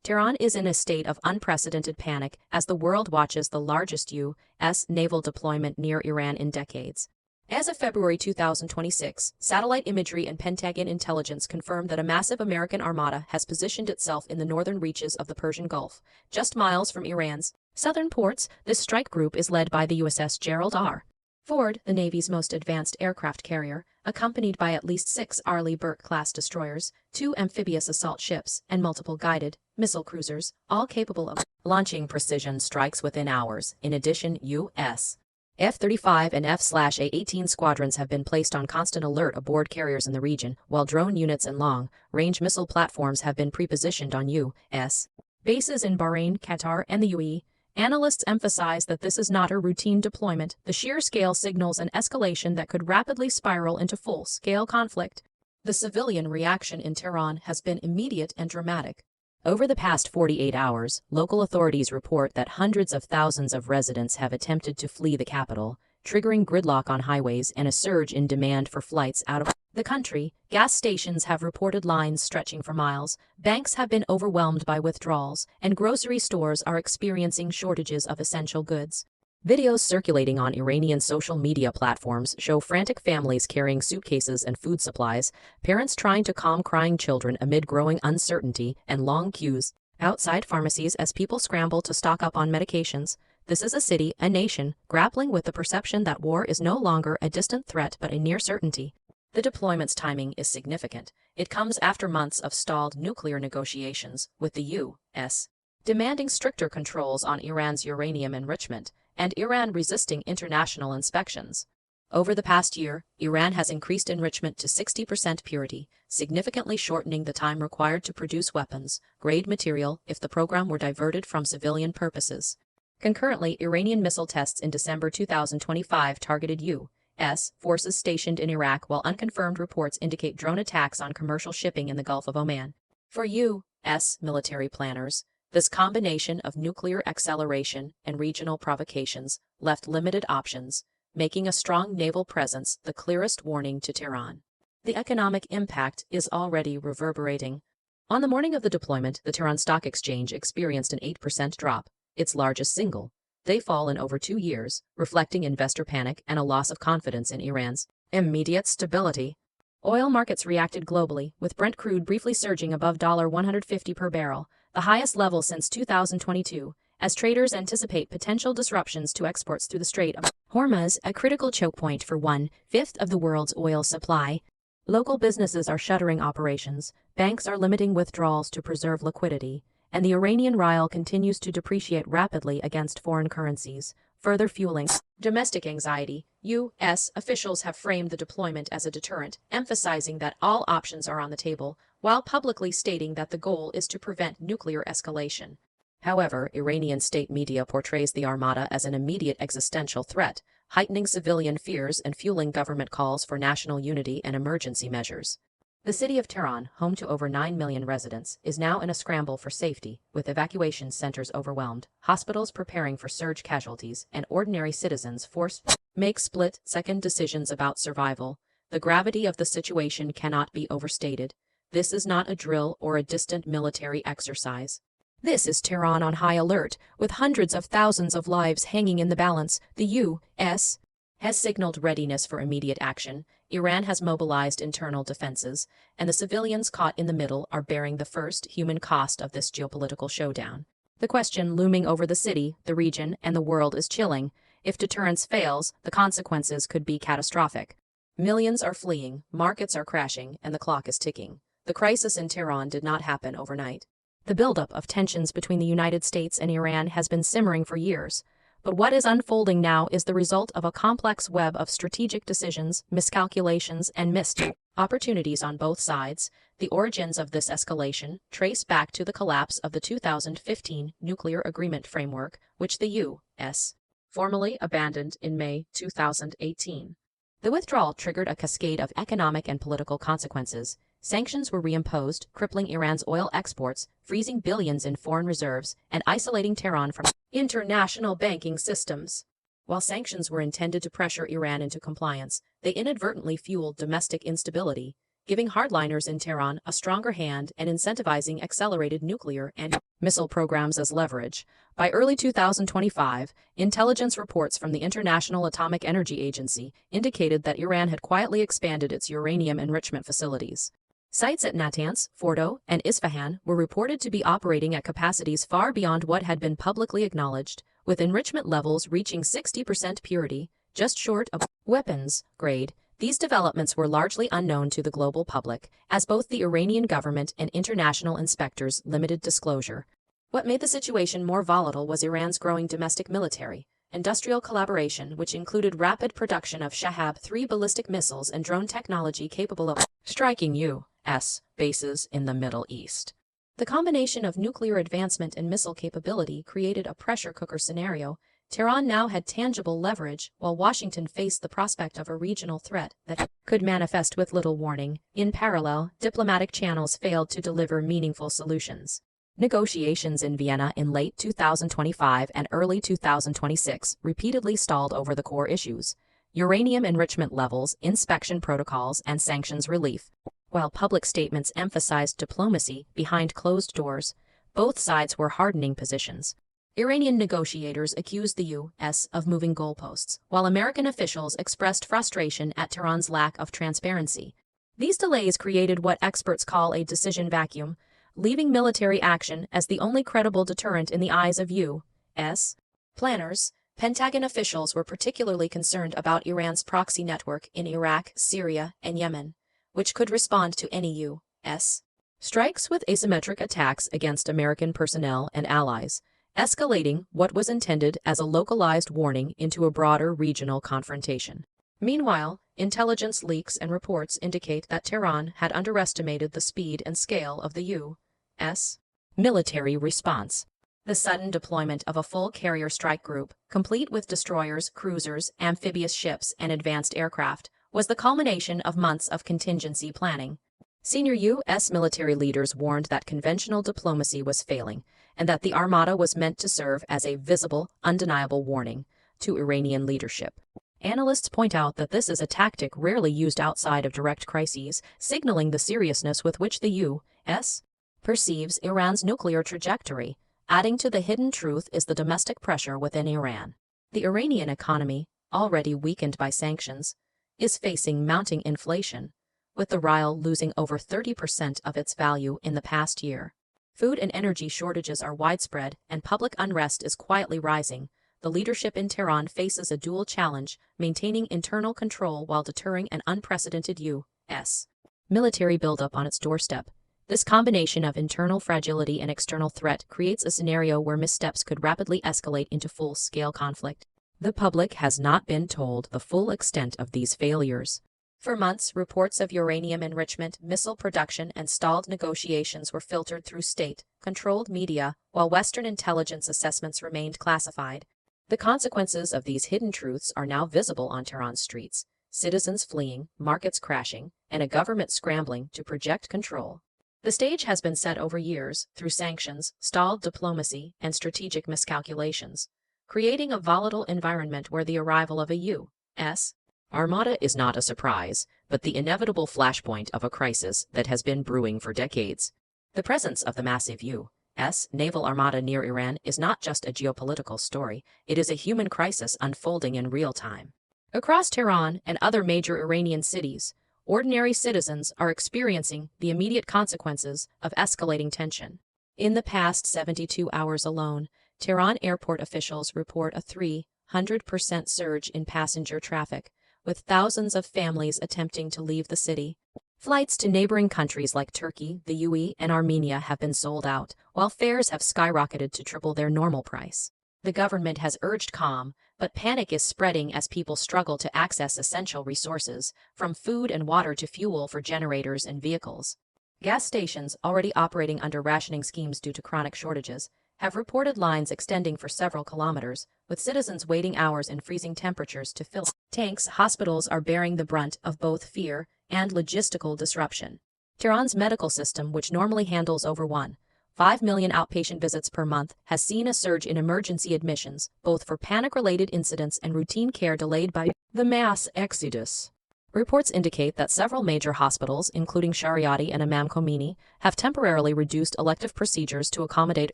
Tehran is in a state of unprecedented panic as the world watches the largest U.S. naval deployment near Iran in decades. As of February 2026, satellite imagery and Pentagon intelligence confirmed that a massive American armada has positioned itself in the northern reaches of the Persian Gulf, just miles from Iran's southern ports. This strike group is led by the USS Gerald R. Ford, the Navy's most advanced aircraft carrier, accompanied by at least 6 Arleigh Burke-class destroyers, 2 amphibious assault ships, and multiple guided missile cruisers, all capable of launching precision strikes within hours. In addition, U.S. F-35 and F/A-18 squadrons have been placed on constant alert aboard carriers in the region, while drone units and long-range missile platforms have been pre-positioned on U.S. bases in Bahrain, Qatar, and the UAE. Analysts emphasize that this is not a routine deployment. The sheer scale signals an escalation that could rapidly spiral into full-scale conflict. The civilian reaction in Tehran has been immediate and dramatic. Over the past 48 hours, local authorities report that hundreds of thousands of residents have attempted to flee the capital, triggering gridlock on highways and a surge in demand for flights out of the country. Gas stations have reported lines stretching for miles, banks have been overwhelmed by withdrawals, and grocery stores are experiencing shortages of essential goods. Videos circulating on Iranian social media platforms show frantic families carrying suitcases and food supplies, parents trying to calm crying children amid growing uncertainty, and long queues outside pharmacies as people scramble to stock up on medications. This is a city, a nation, grappling with the perception that war is no longer a distant threat but a near certainty. The deployment's timing is significant. It comes after months of stalled nuclear negotiations, with the U.S. demanding stricter controls on Iran's uranium enrichment, and Iran resisting international inspections. Over the past year, Iran has increased enrichment to 60% purity, significantly shortening the time required to produce weapons-grade material if the program were diverted from civilian purposes. Concurrently, Iranian missile tests in December 2025 targeted U.S. forces stationed in Iraq, while unconfirmed reports indicate drone attacks on commercial shipping in the Gulf of Oman. For U.S. military planners, this combination of nuclear acceleration and regional provocations left limited options, making a strong naval presence the clearest warning to Tehran. The economic impact is already reverberating. On the morning of the deployment, the Tehran Stock Exchange experienced an 8% drop, its largest single-day fall in over 2 years, reflecting investor panic and a loss of confidence in Iran's immediate stability. Oil markets reacted globally, with Brent crude briefly surging above $150 per barrel, the highest level since 2022, as traders anticipate potential disruptions to exports through the Strait of Hormuz, a critical choke point for 1/5 of the world's oil supply. Local businesses are shuttering operations, banks are limiting withdrawals to preserve liquidity, and the Iranian rial continues to depreciate rapidly against foreign currencies, further fueling domestic anxiety. U.S. officials have framed the deployment as a deterrent, emphasizing that all options are on the table, while publicly stating that the goal is to prevent nuclear escalation. However, Iranian state media portrays the Armada as an immediate existential threat, heightening civilian fears and fueling government calls for national unity and emergency measures. The city of Tehran, home to over 9 million residents, is now in a scramble for safety, with evacuation centers overwhelmed, hospitals preparing for surge casualties, and ordinary citizens forced to make split-second decisions about survival. The gravity of the situation cannot be overstated. This is not a drill or a distant military exercise. This is Tehran on high alert, with hundreds of thousands of lives hanging in the balance. The U.S. has signaled readiness for immediate action. Iran has mobilized internal defenses, and the civilians caught in the middle are bearing the first human cost of this geopolitical showdown. The question looming over the city, the region, and the world is chilling. If deterrence fails, the consequences could be catastrophic. Millions are fleeing, markets are crashing, and the clock is ticking. The crisis in Tehran did not happen overnight. The buildup of tensions between the United States and Iran has been simmering for years. But what is unfolding now is the result of a complex web of strategic decisions, miscalculations, and missed opportunities on both sides. The origins of this escalation trace back to the collapse of the 2015 nuclear agreement framework, which the U.S. formally abandoned in May 2018. The withdrawal triggered a cascade of economic and political consequences. Sanctions were reimposed, crippling Iran's oil exports, freezing billions in foreign reserves, and isolating Tehran from international banking systems. While sanctions were intended to pressure Iran into compliance, they inadvertently fueled domestic instability. giving hardliners in Tehran a stronger hand and incentivizing accelerated nuclear and missile programs as leverage. By early 2025, intelligence reports from the International Atomic Energy Agency indicated that Iran had quietly expanded its uranium enrichment facilities. Sites at Natanz, Fordo, and Isfahan were reported to be operating at capacities far beyond what had been publicly acknowledged, with enrichment levels reaching 60% purity, just short of weapons grade. These developments were largely unknown to the global public, as both the Iranian government and international inspectors limited disclosure. What made the situation more volatile was Iran's growing domestic military industrial collaboration, which included rapid production of Shahab-3 ballistic missiles and drone technology capable of striking U.S. bases in the Middle East. The combination of nuclear advancement and missile capability created a pressure cooker scenario. Tehran now had tangible leverage, while Washington faced the prospect of a regional threat that could manifest with little warning. In parallel, diplomatic channels failed to deliver meaningful solutions. Negotiations in Vienna in late 2025 and early 2026 repeatedly stalled over the core issues: uranium enrichment levels, inspection protocols, and sanctions relief. While public statements emphasized diplomacy behind closed doors, both sides were hardening positions. Iranian negotiators accused the U.S. of moving goalposts, while American officials expressed frustration at Tehran's lack of transparency. These delays created what experts call a decision vacuum, leaving military action as the only credible deterrent in the eyes of U.S. planners. Pentagon officials were particularly concerned about Iran's proxy network in Iraq, Syria, and Yemen, which could respond to any U.S. strikes with asymmetric attacks against American personnel and allies, escalating what was intended as a localized warning into a broader regional confrontation. Meanwhile, intelligence leaks and reports indicate that Tehran had underestimated the speed and scale of the U.S. military response. The sudden deployment of a full carrier strike group, complete with destroyers, cruisers, amphibious ships, and advanced aircraft, was the culmination of months of contingency planning. Senior U.S. military leaders warned that conventional diplomacy was failing, and that the Armada was meant to serve as a visible, undeniable warning to Iranian leadership. Analysts point out that this is a tactic rarely used outside of direct crises, signaling the seriousness with which the U.S. perceives Iran's nuclear trajectory. Adding to the hidden truth is the domestic pressure within Iran. The Iranian economy, already weakened by sanctions, is facing mounting inflation, with the rial losing over 30% of its value in the past year. Food and energy shortages are widespread, and public unrest is quietly rising. The leadership in Tehran faces a dual challenge: maintaining internal control while deterring an unprecedented U.S. military buildup on its doorstep. This combination of internal fragility and external threat creates a scenario where missteps could rapidly escalate into full-scale conflict. The public has not been told the full extent of these failures. For months, reports of uranium enrichment, missile production, and stalled negotiations were filtered through state-controlled media, while Western intelligence assessments remained classified. The consequences of these hidden truths are now visible on Tehran's streets: citizens fleeing, markets crashing, and a government scrambling to project control. The stage has been set over years through sanctions, stalled diplomacy, and strategic miscalculations, creating a volatile environment where the arrival of a U.S. Armada is not a surprise, but the inevitable flashpoint of a crisis that has been brewing for decades. The presence of the massive U.S. naval armada near Iran is not just a geopolitical story, it is a human crisis unfolding in real time. Across Tehran and other major Iranian cities, ordinary citizens are experiencing the immediate consequences of escalating tension. In the past 72 hours alone, Tehran airport officials report a 300% surge in passenger traffic, with thousands of families attempting to leave the city. Flights to neighboring countries like Turkey, the UAE, and Armenia have been sold out, while fares have skyrocketed to triple their normal price. The government has urged calm, but panic is spreading as people struggle to access essential resources, from food and water to fuel for generators and vehicles. Gas stations, already operating under rationing schemes due to chronic shortages, have reported lines extending for several kilometers, with citizens waiting hours in freezing temperatures to fill tanks. Hospitals are bearing the brunt of both fear and logistical disruption. Tehran's medical system, which normally handles over 1.5 million outpatient visits per month, has seen a surge in emergency admissions, both for panic-related incidents and routine care delayed by the mass exodus. Reports indicate that several major hospitals, including Shariati and Imam Khomeini, have temporarily reduced elective procedures to accommodate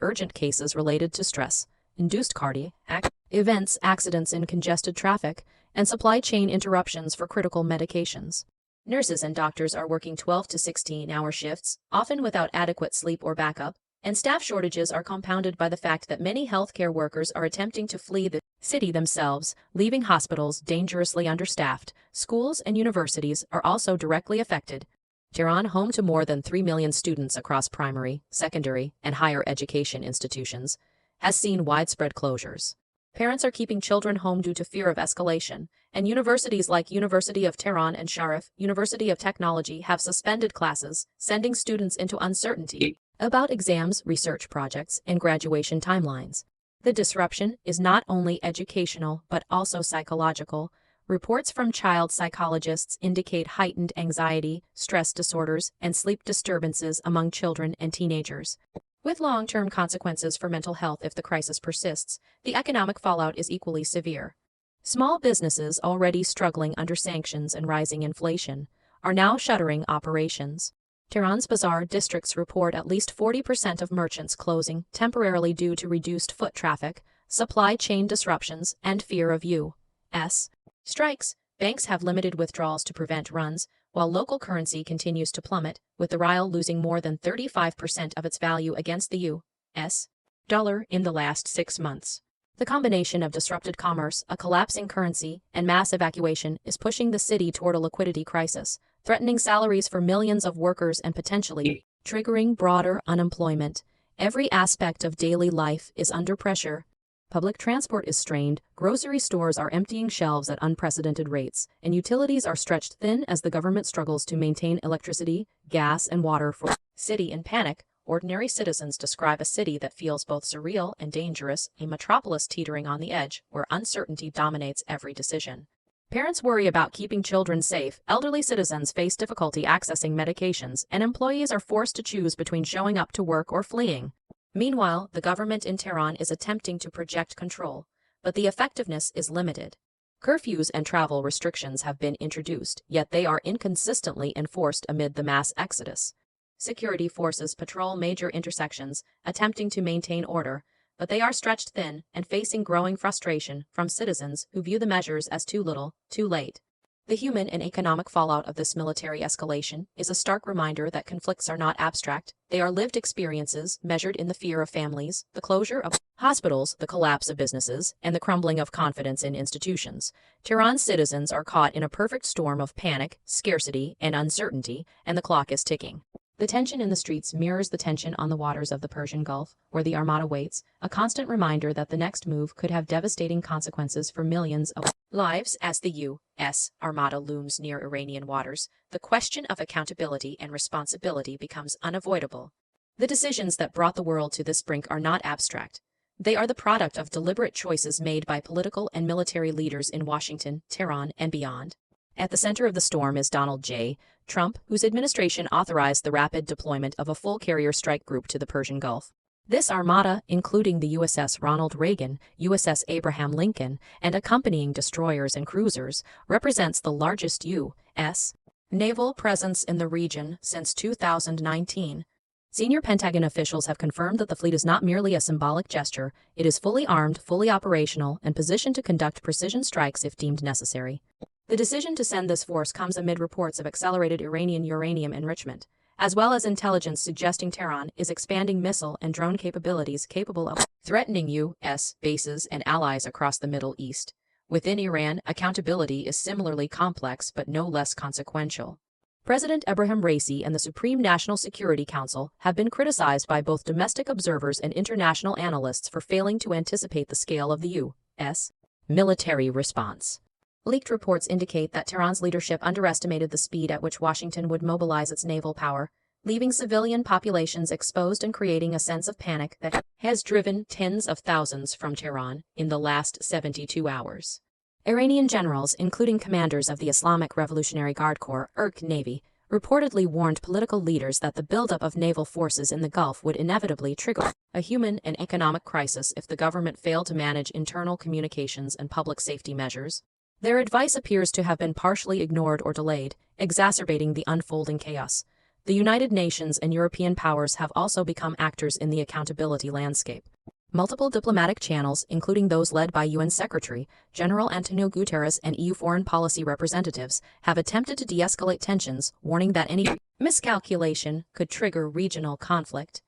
urgent cases related to stress-induced cardiac events, accidents in congested traffic, and supply chain interruptions for critical medications. Nurses and doctors are working 12 to 16-hour shifts, often without adequate sleep or backup, and staff shortages are compounded by the fact that many healthcare workers are attempting to flee the city themselves, leaving hospitals dangerously understaffed. Schools and universities are also directly affected. Tehran, home to more than 3 million students across primary, secondary, and higher education institutions, has seen widespread closures. Parents are keeping children home due to fear of escalation, and universities like University of Tehran and Sharif, University of Technology, have suspended classes, sending students into uncertainty about exams, research projects, and graduation timelines. The disruption is not only educational but also psychological. Reports from child psychologists indicate heightened anxiety, stress disorders, and sleep disturbances among children and teenagers, with long-term consequences for mental health if the crisis persists. The economic fallout is equally severe. Small businesses, already struggling under sanctions and rising inflation, are now shuttering operations. Tehran's bazaar districts report at least 40% of merchants closing temporarily due to reduced foot traffic, supply chain disruptions, and fear of U.S. strikes. Banks have limited withdrawals to prevent runs, while local currency continues to plummet, with the rial losing more than 35% of its value against the U.S. dollar in the last 6 months. The combination of disrupted commerce, a collapsing currency, and mass evacuation is pushing the city toward a liquidity crisis, threatening salaries for millions of workers and potentially triggering broader unemployment. Every aspect of daily life is under pressure. Public transport is strained, grocery stores are emptying shelves at unprecedented rates, and utilities are stretched thin as the government struggles to maintain electricity, gas, and water for city in panic. Ordinary citizens describe a city that feels both surreal and dangerous, a metropolis teetering on the edge, where uncertainty dominates every decision. Parents worry about keeping children safe, elderly citizens face difficulty accessing medications, and employees are forced to choose between showing up to work or fleeing. Meanwhile, the government in Tehran is attempting to project control, but the effectiveness is limited. Curfews and travel restrictions have been introduced, yet they are inconsistently enforced amid the mass exodus. Security forces patrol major intersections, attempting to maintain order, but they are stretched thin and facing growing frustration from citizens who view the measures as too little, too late. The human and economic fallout of this military escalation is a stark reminder that conflicts are not abstract, they are lived experiences measured in the fear of families, the closure of hospitals, the collapse of businesses, and the crumbling of confidence in institutions. Tehran's citizens are caught in a perfect storm of panic, scarcity, and uncertainty, and the clock is ticking. The tension in the streets mirrors the tension on the waters of the Persian Gulf, where the Armada waits, a constant reminder that the next move could have devastating consequences for millions of lives. As the U.S. Armada looms near Iranian waters, the question of accountability and responsibility becomes unavoidable. The decisions that brought the world to this brink are not abstract. They are the product of deliberate choices made by political and military leaders in Washington, Tehran, and beyond. At the center of the storm is Donald J. Trump, whose administration authorized the rapid deployment of a full carrier strike group to the Persian Gulf. This armada, including the USS Ronald Reagan, USS Abraham Lincoln, and accompanying destroyers and cruisers, represents the largest U.S. naval presence in the region since 2019. Senior Pentagon officials have confirmed that the fleet is not merely a symbolic gesture, it is fully armed, fully operational, and positioned to conduct precision strikes if deemed necessary. The decision to send this force comes amid reports of accelerated Iranian uranium enrichment, as well as intelligence suggesting Tehran is expanding missile and drone capabilities capable of threatening U.S. bases and allies across the Middle East. Within Iran, accountability is similarly complex but no less consequential. President Ebrahim Raisi and the Supreme National Security Council have been criticized by both domestic observers and international analysts for failing to anticipate the scale of the U.S. military response. Leaked reports indicate that Tehran's leadership underestimated the speed at which Washington would mobilize its naval power, leaving civilian populations exposed and creating a sense of panic that has driven tens of thousands from Tehran in the last 72 hours. Iranian generals, including commanders of the Islamic Revolutionary Guard Corps (IRG) Navy, reportedly warned political leaders that the buildup of naval forces in the Gulf would inevitably trigger a human and economic crisis if the government failed to manage internal communications and public safety measures. Their advice appears to have been partially ignored or delayed, exacerbating the unfolding chaos. The United Nations and European powers have also become actors in the accountability landscape. Multiple diplomatic channels, including those led by UN Secretary General Antonio Guterres and EU foreign policy representatives, have attempted to de-escalate tensions, warning that any miscalculation could trigger regional conflict.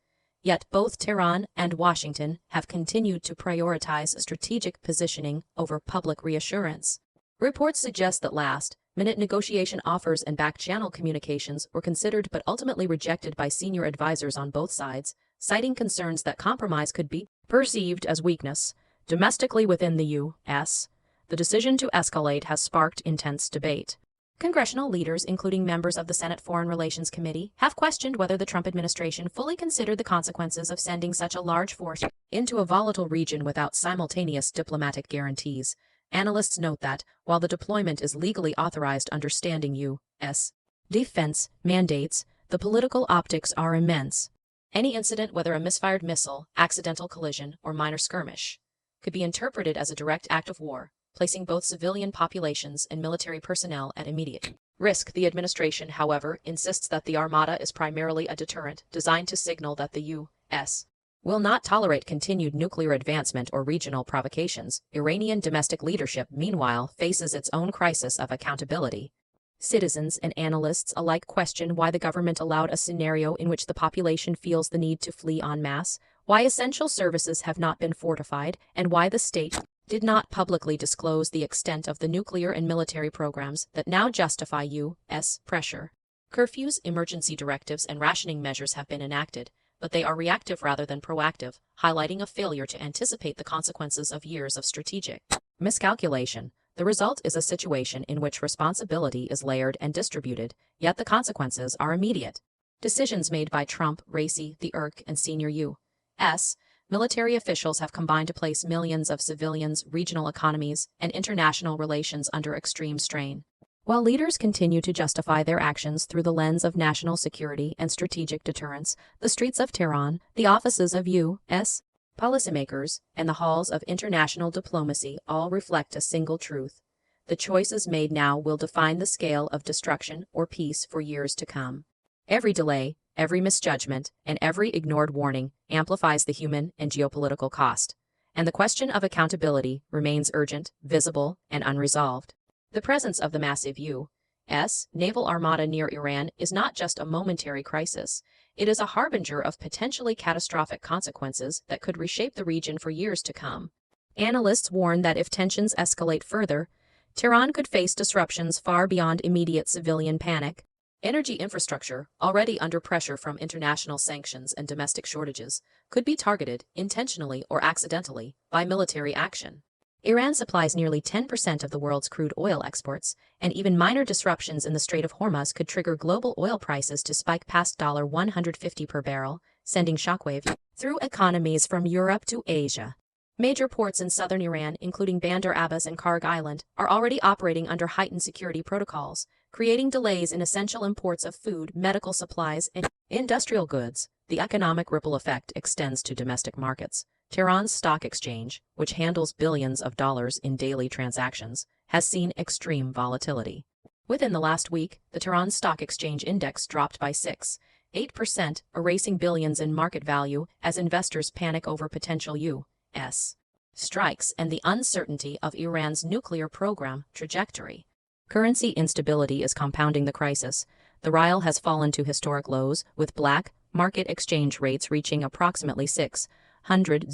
Yet both Tehran and Washington have continued to prioritize strategic positioning over public reassurance. Reports suggest that last-minute negotiation offers and back-channel communications were considered but ultimately rejected by senior advisors on both sides, citing concerns that compromise could be perceived as weakness. Domestically within the U.S., the decision to escalate has sparked intense debate. Congressional leaders, including members of the Senate Foreign Relations Committee, have questioned whether the Trump administration fully considered the consequences of sending such a large force into a volatile region without simultaneous diplomatic guarantees. Analysts note that, while the deployment is legally authorized under standing U.S. defense mandates, the political optics are immense. Any incident, whether a misfired missile, accidental collision, or minor skirmish, could be interpreted as a direct act of war, placing both civilian populations and military personnel at immediate risk. The administration, however, insists that the Armada is primarily a deterrent designed to signal that the U.S. will not tolerate continued nuclear advancement or regional provocations. Iranian domestic leadership, meanwhile, faces its own crisis of accountability. Citizens and analysts alike question why the government allowed a scenario in which the population feels the need to flee en masse, why essential services have not been fortified, and why the state did not publicly disclose the extent of the nuclear and military programs that now justify U.S. pressure. Curfews, emergency directives, and rationing measures have been enacted, but they are reactive rather than proactive, highlighting a failure to anticipate the consequences of years of strategic miscalculation. The result is a situation in which responsibility is layered and distributed, yet the consequences are immediate. Decisions made by Trump, Raisi, the IRC, and senior U.S. military officials have combined to place millions of civilians, regional economies, and international relations under extreme strain. While leaders continue to justify their actions through the lens of national security and strategic deterrence, the streets of Tehran, the offices of U.S. policymakers, and the halls of international diplomacy all reflect a single truth. The choices made now will define the scale of destruction or peace for years to come. Every delay, every misjudgment, and every ignored warning amplifies the human and geopolitical cost. And the question of accountability remains urgent, visible, and unresolved. The presence of the massive U.S. naval armada near Iran is not just a momentary crisis. It is a harbinger of potentially catastrophic consequences that could reshape the region for years to come. Analysts warn that if tensions escalate further, Tehran could face disruptions far beyond immediate civilian panic. Energy infrastructure, already under pressure from international sanctions and domestic shortages, could be targeted, intentionally or accidentally, by military action. Iran supplies nearly 10% of the world's crude oil exports, and even minor disruptions in the Strait of Hormuz could trigger global oil prices to spike past $150 per barrel, sending shockwaves through economies from Europe to Asia. Major ports in southern Iran, including Bandar Abbas and Karg Island, are already operating under heightened security protocols, creating delays in essential imports of food, medical supplies, and industrial goods. The economic ripple effect extends to domestic markets. Tehran's stock exchange, which handles billions of dollars in daily transactions, has seen extreme volatility. Within the last week, the Tehran Stock Exchange Index dropped by 6.8%, erasing billions in market value as investors panic over potential U.S. strikes and the uncertainty of Iran's nuclear program trajectory. Currency instability is compounding the crisis. The rial has fallen to historic lows, with black market exchange rates reaching approximately 600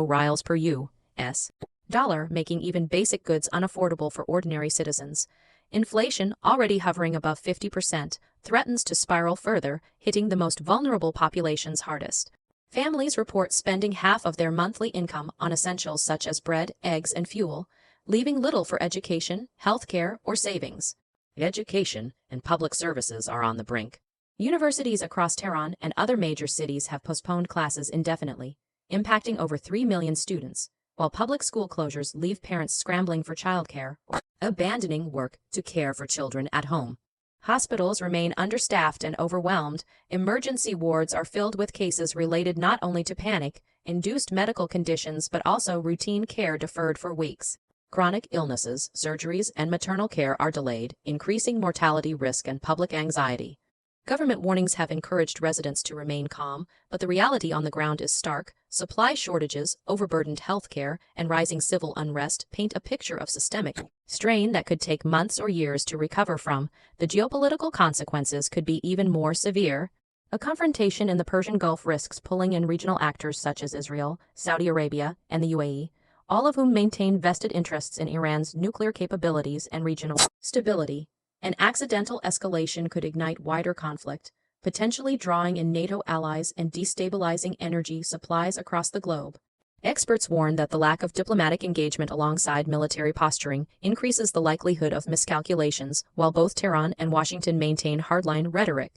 rials per U.S. dollar, making even basic goods unaffordable for ordinary citizens. Inflation, already hovering above 50%, threatens to spiral further, hitting the most vulnerable populations hardest. Families report spending half of their monthly income on essentials such as bread, eggs, and fuel, leaving little for education, healthcare, or savings. Education and public services are on the brink. Universities across Tehran and other major cities have postponed classes indefinitely, impacting over 3 million students, while public school closures leave parents scrambling for childcare or abandoning work to care for children at home. Hospitals remain understaffed and overwhelmed. Emergency wards are filled with cases related not only to panic-induced medical conditions but also routine care deferred for weeks. Chronic illnesses, surgeries, and maternal care are delayed, increasing mortality risk and public anxiety. Government warnings have encouraged residents to remain calm, but the reality on the ground is stark. Supply shortages, overburdened healthcare, and rising civil unrest paint a picture of systemic strain that could take months or years to recover from. The geopolitical consequences could be even more severe. A confrontation in the Persian Gulf risks pulling in regional actors such as Israel, Saudi Arabia, and the UAE, all of whom maintain vested interests in Iran's nuclear capabilities and regional stability. An accidental escalation could ignite wider conflict, potentially drawing in NATO allies and destabilizing energy supplies across the globe. Experts warn that the lack of diplomatic engagement alongside military posturing increases the likelihood of miscalculations, while both Tehran and Washington maintain hardline rhetoric.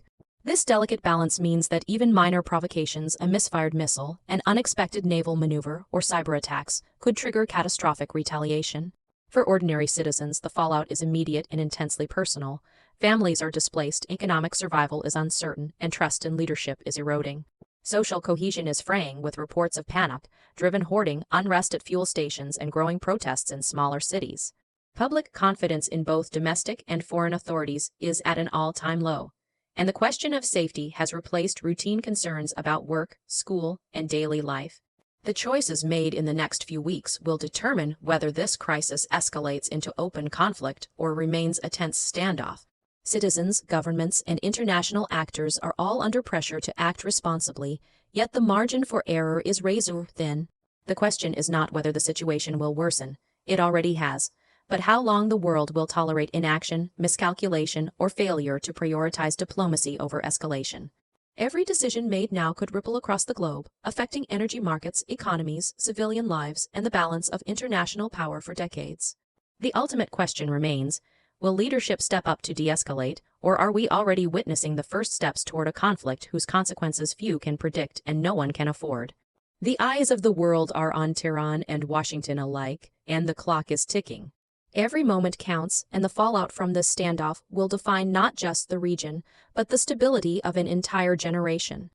This delicate balance means that even minor provocations, a misfired missile, an unexpected naval maneuver, or cyber attacks could trigger catastrophic retaliation. For ordinary citizens, the fallout is immediate and intensely personal. Families are displaced, economic survival is uncertain, and trust in leadership is eroding. Social cohesion is fraying, with reports of panic-driven hoarding, unrest at fuel stations, and growing protests in smaller cities. Public confidence in both domestic and foreign authorities is at an all-time low, and the question of safety has replaced routine concerns about work, school, and daily life. The choices made in the next few weeks will determine whether this crisis escalates into open conflict or remains a tense standoff. Citizens, governments, and international actors are all under pressure to act responsibly, yet the margin for error is razor thin. The question is not whether the situation will worsen, it already has, but how long the world will tolerate inaction, miscalculation, or failure to prioritize diplomacy over escalation. Every decision made now could ripple across the globe, affecting energy markets, economies, civilian lives, and the balance of international power for decades. The ultimate question remains, will leadership step up to de-escalate, or are we already witnessing the first steps toward a conflict whose consequences few can predict and no one can afford? The eyes of the world are on Tehran and Washington alike, and the clock is ticking. Every moment counts, and the fallout from this standoff will define not just the region, but the stability of an entire generation.